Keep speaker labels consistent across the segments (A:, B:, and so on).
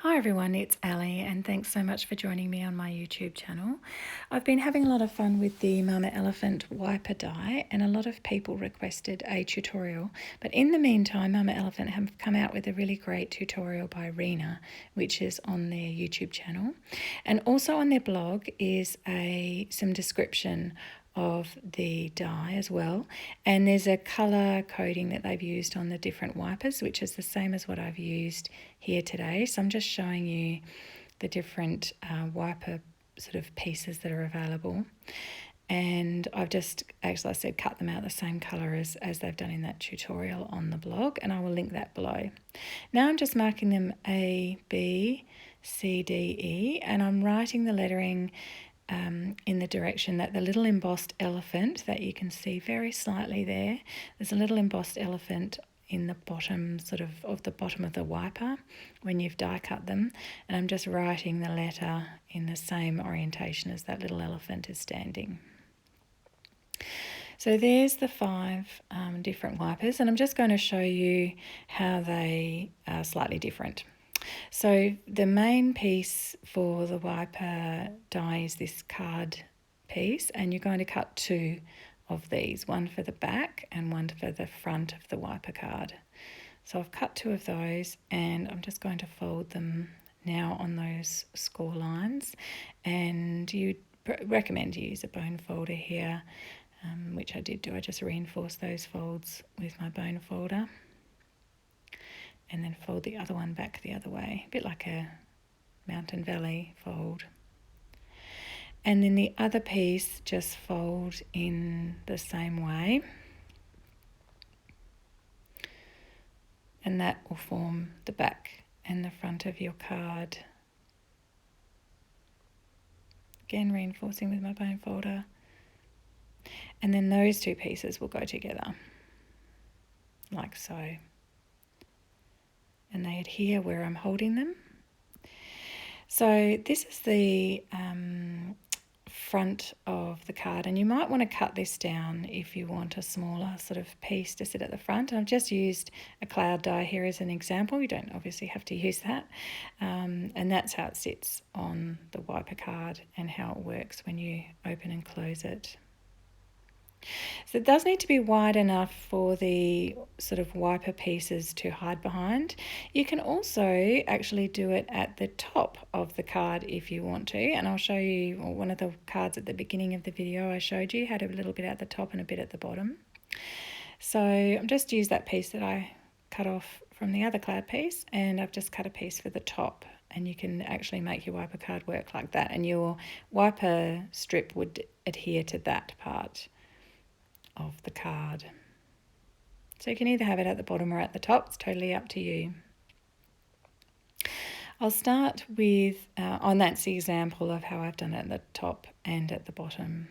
A: Hi everyone, it's Ali and thanks so much for joining me on my YouTube channel. I've been having a lot of fun with the Mamaelephant wiper die and a lot of people requested a tutorial, but in the meantime Mamaelephant have come out with a really great tutorial by Rina, which is on their YouTube channel, and also on their blog is some description of the dye as well, and there's a colour coding that they've used on the different wipers, which is the same as what I've used here today. So I'm just showing you the different wiper sort of pieces that are available, and I've just, as I said, cut them out the same colour as they've done in that tutorial on the blog, and I will link that below. Now I'm just marking them A, B, C, D, E, and I'm writing the lettering in the direction that the little embossed elephant that you can see very slightly there's a little embossed elephant in the bottom of the bottom of the wiper when you've die cut them, and I'm just writing the letter in the same orientation as that little elephant is standing. So there's the 5 different wipers, and I'm just going to show you how they are slightly different. So the main piece for the wiper die is this card piece, and you're going to cut 2 of these, one for the back and one for the front of the wiper card. So I've cut 2 of those, and I'm just going to fold them now on those score lines, and you recommend you use a bone folder here, which I did do. I just reinforced those folds with my bone folder, and then fold the other one back the other way, a bit like a mountain valley fold. And then the other piece just fold in the same way, and that will form the back and the front of your card. Again, reinforcing with my bone folder. And then those 2 pieces will go together, like so. And they adhere where I'm holding them. So this is the front of the card, and you might want to cut this down if you want a smaller sort of piece to sit at the front. And I've just used a cloud die here as an example. You don't obviously have to use that, and that's how it sits on the wiper card and how it works when you open and close it. So it does need to be wide enough for the sort of wiper pieces to hide behind. You can also actually do it at the top of the card if you want to, and I'll show you one of the cards at the beginning of the video. I showed you had a little bit at the top and a bit at the bottom. So I've just used that piece that I cut off from the other cloud piece, and I've just cut a piece for the top, and you can actually make your wiper card work like that, and your wiper strip would adhere to that part of the card. So you can either have it at the bottom or at the top, it's totally up to you. I'll start with, that's the example of how I've done it at the top and at the bottom.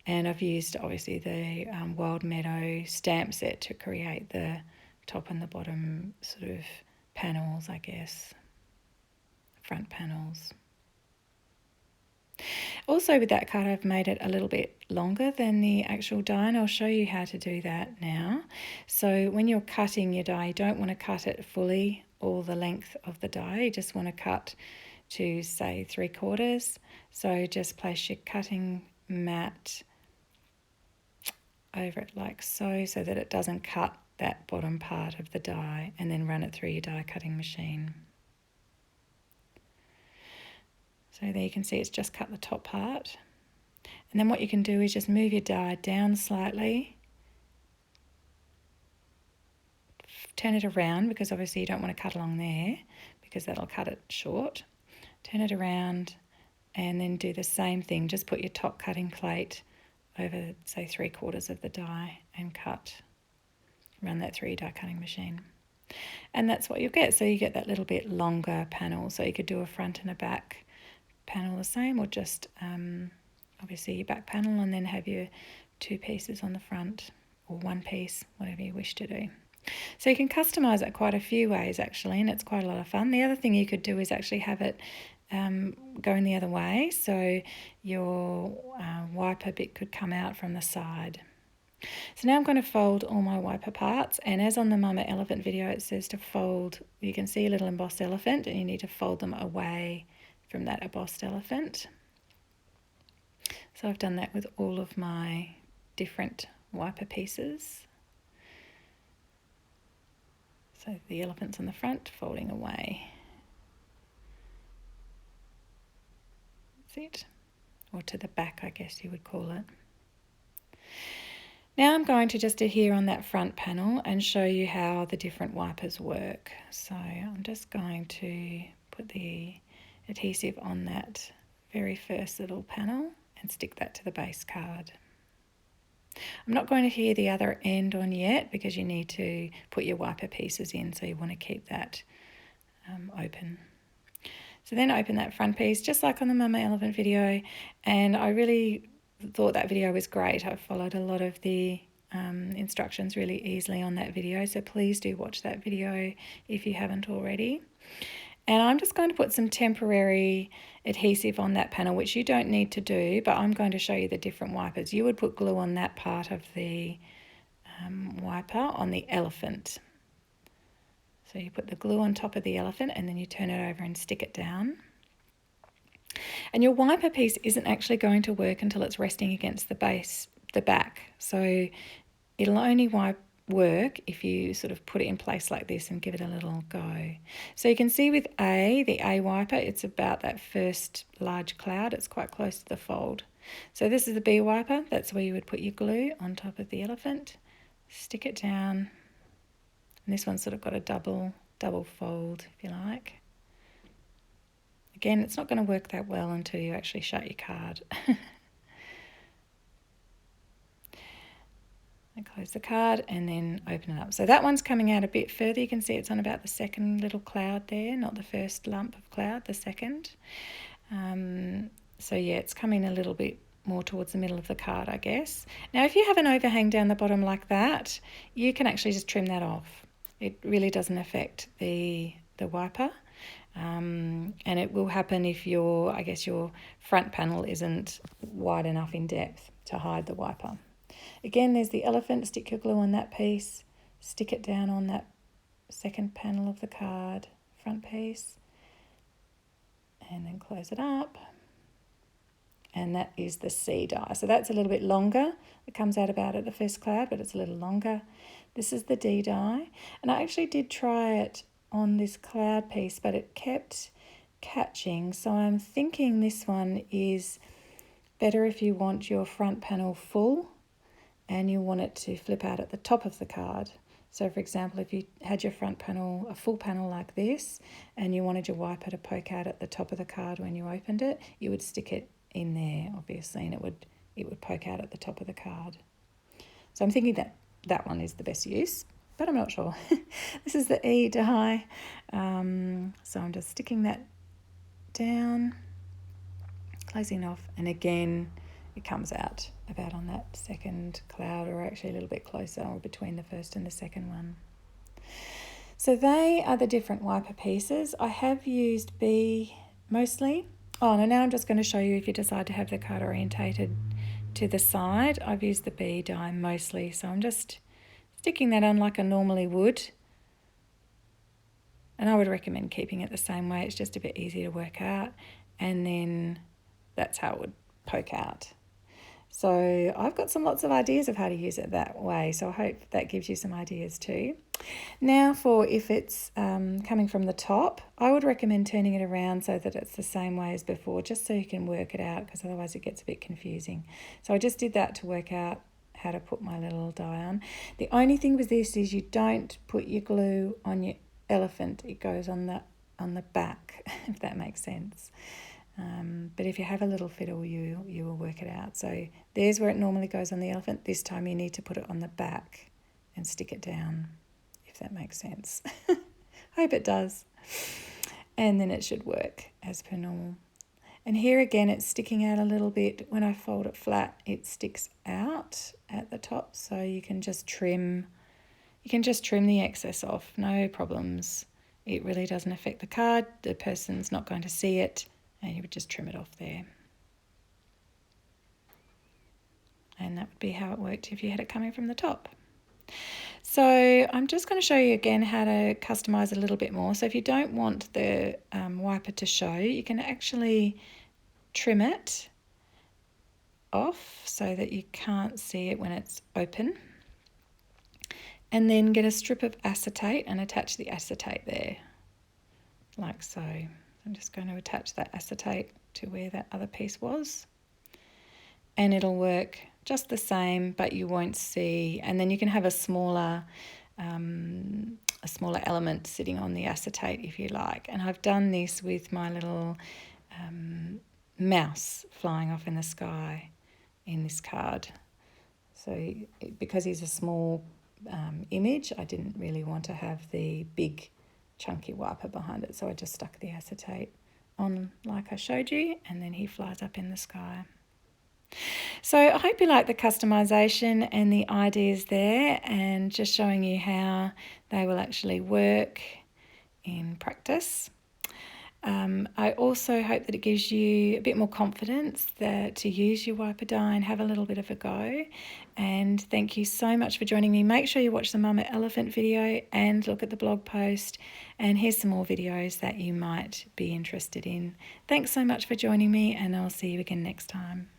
A: And I've used obviously the Wild Meadow stamp set to create the top and the bottom sort of panels, I guess, front panels. Also with that card I've made it a little bit longer than the actual die, and I'll show you how to do that now. So when you're cutting your die, you don't want to cut it fully all the length of the die, you just want to cut to say 3/4. So just place your cutting mat over it like so that it doesn't cut that bottom part of the die, and then run it through your die cutting machine. So there you can see it's just cut the top part. And then what you can do is just move your die down slightly. Turn it around, because obviously you don't want to cut along there because that'll cut it short. Turn it around and then do the same thing. Just put your top cutting plate over, say, 3/4 of the die and cut. Run that through your die cutting machine. And that's what you'll get. So you get that little bit longer panel. So you could do a front and a back panel the same, or just obviously your back panel, and then have your 2 pieces on the front, or 1 piece, whatever you wish to do. So you can customize it quite a few ways actually, and it's quite a lot of fun. The other thing you could do is actually have it going the other way, so your wiper bit could come out from the side, So now I'm going to fold all my wiper parts, and as on the Mamaelephant video it says to fold, you can see a little embossed elephant and you need to fold them away from that embossed elephant. So I've done that with all of my different wiper pieces. So the elephant's on the front, folding away. That's it. Or to the back, I guess you would call it. Now I'm going to just adhere on that front panel and show you how the different wipers work. So I'm just going to put the adhesive on that very first little panel and stick that to the base card. I'm not going to adhere the other end on yet because you need to put your wiper pieces in, so you want to keep that open. So then open that front piece just like on the Mamaelephant video, and I really thought that video was great. I followed a lot of the instructions really easily on that video, so please do watch that video if you haven't already. And I'm just going to put some temporary adhesive on that panel, which you don't need to do, but I'm going to show you the different wipers. You would put glue on that part of the wiper on the elephant. So you put the glue on top of the elephant and then you turn it over and stick it down. And your wiper piece isn't actually going to work until it's resting against the back. So it'll only work if you sort of put it in place like this and give it a little go. So you can see with the A wiper, it's about that first large cloud. It's quite close to the fold. So this is the B wiper. That's where you would put your glue on top of the elephant, stick it down. And this one's sort of got a double fold, if you like. Again, it's not going to work that well until you actually shut your card. And close the card and then open it up. So that one's coming out a bit further. You can see it's on about the second little cloud there, not the first lump of cloud, the second. So yeah, it's coming a little bit more towards the middle of the card, I guess. Now, if you have an overhang down the bottom like that, you can actually just trim that off. It really doesn't affect the wiper. And it will happen if your front panel isn't wide enough in depth to hide the wiper. Again, there's the elephant. Stick your glue on that piece. Stick it down on that second panel of the card, front piece. And then close it up. And that is the C die. So that's a little bit longer. It comes out about at the first cloud, but it's a little longer. This is the D die. And I actually did try it on this cloud piece, but it kept catching. So I'm thinking this one is better if you want your front panel full and you want it to flip out at the top of the card. So for example, if you had your front panel, a full panel like this, and you wanted your wiper to poke out at the top of the card when you opened it, you would stick it in there, obviously, and it would poke out at the top of the card. So I'm thinking that one is the best use, but I'm not sure. This is the E die. So I'm just sticking that down, closing off, and again, it comes out about on that second cloud, or actually a little bit closer, or between the first and the second one. So they are the different wiper pieces. I have used B mostly. Oh, and now I'm just going to show you if you decide to have the card orientated to the side. I've used the B die mostly, so I'm just sticking that on like I normally would. And I would recommend keeping it the same way. It's just a bit easier to work out. And then that's how it would poke out. So I've got lots of ideas of how to use it that way. So I hope that gives you some ideas too. Now for if it's coming from the top, I would recommend turning it around so that it's the same way as before, just so you can work it out, because otherwise it gets a bit confusing. So I just did that to work out how to put my little die on. The only thing with this is you don't put your glue on your elephant. It goes on the back, if that makes sense. But if you have a little fiddle, you will work it out. So there's where it normally goes on the elephant. This time you need to put it on the back and stick it down, if that makes sense. Hope it does. And then it should work as per normal. And here again, it's sticking out a little bit. When I fold it flat, it sticks out at the top. So you can just trim the excess off, no problems. It really doesn't affect the card. The person's not going to see it. And you would just trim it off there. And that would be how it worked if you had it coming from the top. So I'm just going to show you again how to customize a little bit more. So if you don't want the wiper to show, you can actually trim it off so that you can't see it when it's open. And then get a strip of acetate and attach the acetate there, like so. I'm just going to attach that acetate to where that other piece was. And it'll work just the same, but you won't see. And then you can have a smaller element sitting on the acetate if you like. And I've done this with my little mouse flying off in the sky in this card. So because he's a small image, I didn't really want to have the big chunky wiper behind it, so I just stuck the acetate on like I showed you, and then he flies up in the sky. So I hope you like the customization and the ideas there, and just showing you how they will actually work in practice. I also hope that it gives you a bit more confidence to use your wiper die and have a little bit of a go. And thank you so much for joining me. Make sure you watch the Mamaelephant video and look at the blog post. And here's some more videos that you might be interested in. Thanks so much for joining me, and I'll see you again next time.